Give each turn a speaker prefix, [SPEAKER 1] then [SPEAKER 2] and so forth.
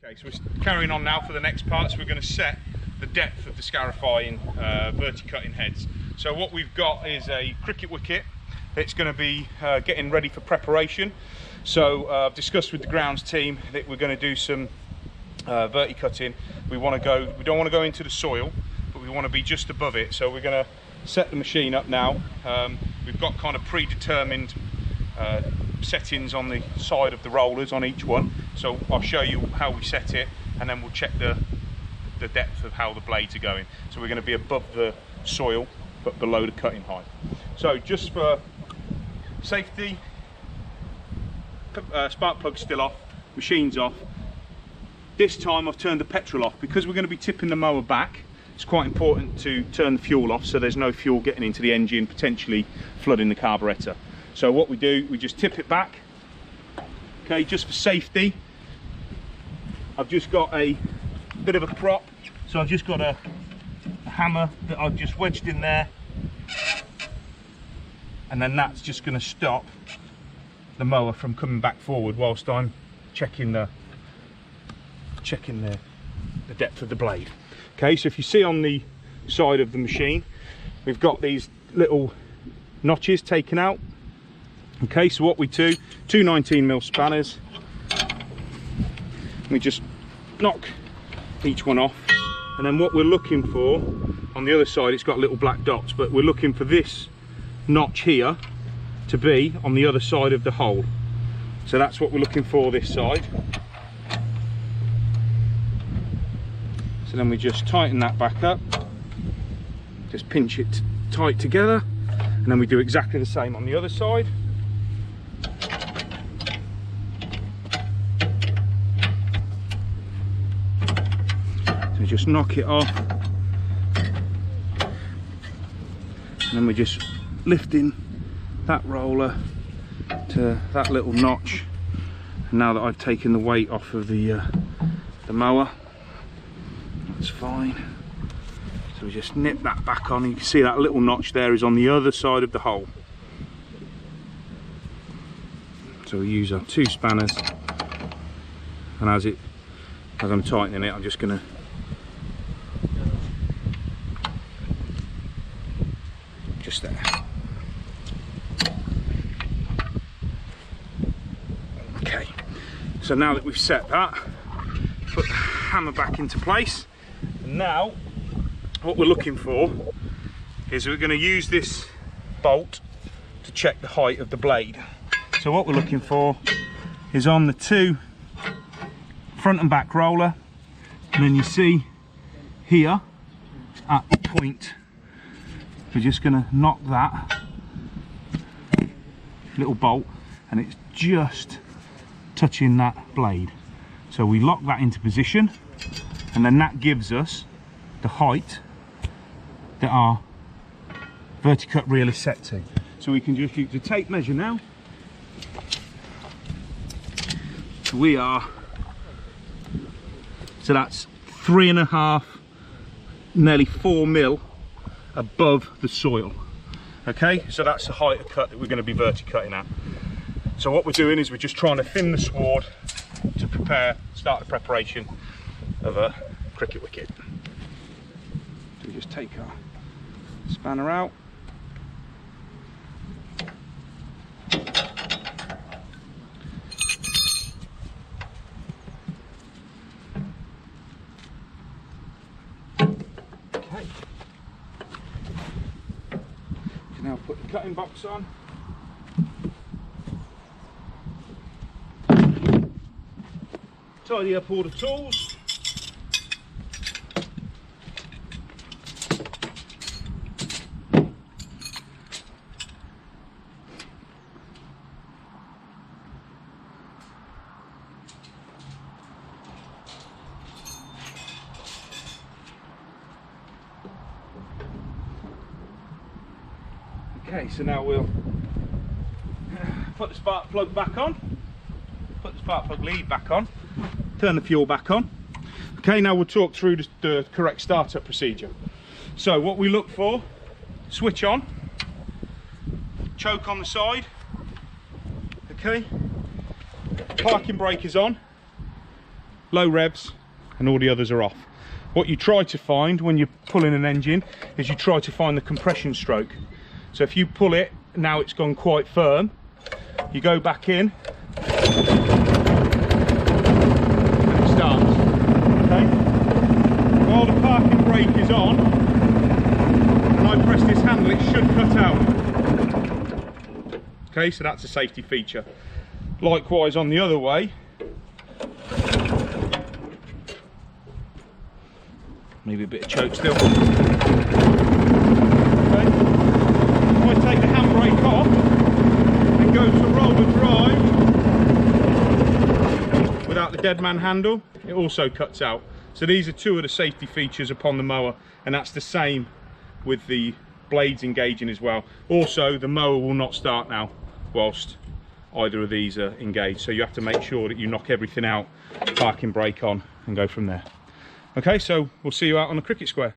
[SPEAKER 1] Okay, so we're carrying on now for the next part. So we're going to set the depth of the Scarifying verticutting heads. So what we've got is a cricket wicket that's going to be getting ready for preparation. So I've discussed with the grounds team that we're going to do some verticutting. We don't want to go into the soil, but we want to be just above it. So we're going to set the machine up now. We've got kind of predetermined settings on the side of the rollers on each one. So I'll show you how we set it, and then we'll check the depth of how the blades are going. So we're going to be above the soil but below the cutting height. So just for safety, spark plug's still off, machine's off. This time I've turned the petrol off because we're going to be tipping the mower back. It's quite important to turn the fuel off so there's no fuel getting into the engine, potentially flooding the carburetor. So what we do, we just tip it back. Okay, just for safety, I've just got a bit of a prop. So I've just got a hammer that I've just wedged in there, and then that's just going to stop the mower from coming back forward whilst I'm checking the depth of the blade. Okay, so if you see on the side of the machine, we've got these little notches taken out. Okay, so what we do, two 19mm spanners, we just knock each one off, and then what we're looking for on the other side, it's got little black dots, but we're looking for this notch here to be on the other side of the hole. So that's what we're looking for this side. So then we just tighten that back up, just pinch it tight together, and then we do exactly the same on the other side. So just knock it off, and then we're just lifting that roller to that little notch. And now that I've taken the weight off of the mower, that's fine. So we just nip that back on. You can see that little notch there is on the other side of the hole. So we use our two spanners, and as I'm tightening it, I'm just going to just there. Okay, so now that we've set that, put the hammer back into place, and now what we're looking for is we're going to use this bolt to check the height of the blade. So what we're looking for is on the two front and back roller, and then you see here at the point, we're just going to knock that little bolt, and it's just touching that blade. So we lock that into position, and then that gives us the height that our verticut reel is set to. So we can just use the tape measure now. So that's 3.5, nearly 4 mil above the soil. Okay, so that's the height of cut that we're going to be verticutting at. So what we're doing is we're just trying to thin the sward to start the preparation of a cricket wicket. So we just take our spanner out. Okay. So now put the cutting box on. Tidy up all the tools. Okay, so now we'll put the spark plug back on, put the spark plug lead back on, turn the fuel back on. Okay, now we'll talk through the correct startup procedure. So what we look for, switch on, choke on the side, okay, parking brake is on, low revs, and all the others are off. What you try to find when you're pulling an engine is you try to find the compression stroke. So if you pull it, now it's gone quite firm, you go back in and it starts. Okay? While the parking brake is on and I press this handle, it should cut out. Okay, so that's a safety feature. Likewise on the other way, maybe a bit of choke still. Okay. If I take the handbrake off and go to roll the drive without the dead man handle, it also cuts out. So these are two of the safety features upon the mower, and that's the same with the blades engaging as well. Also, the mower will not start now whilst either of these are engaged, so you have to make sure that you knock everything out, parking brake on, and go from there. Okay, so we'll see you out on the cricket square.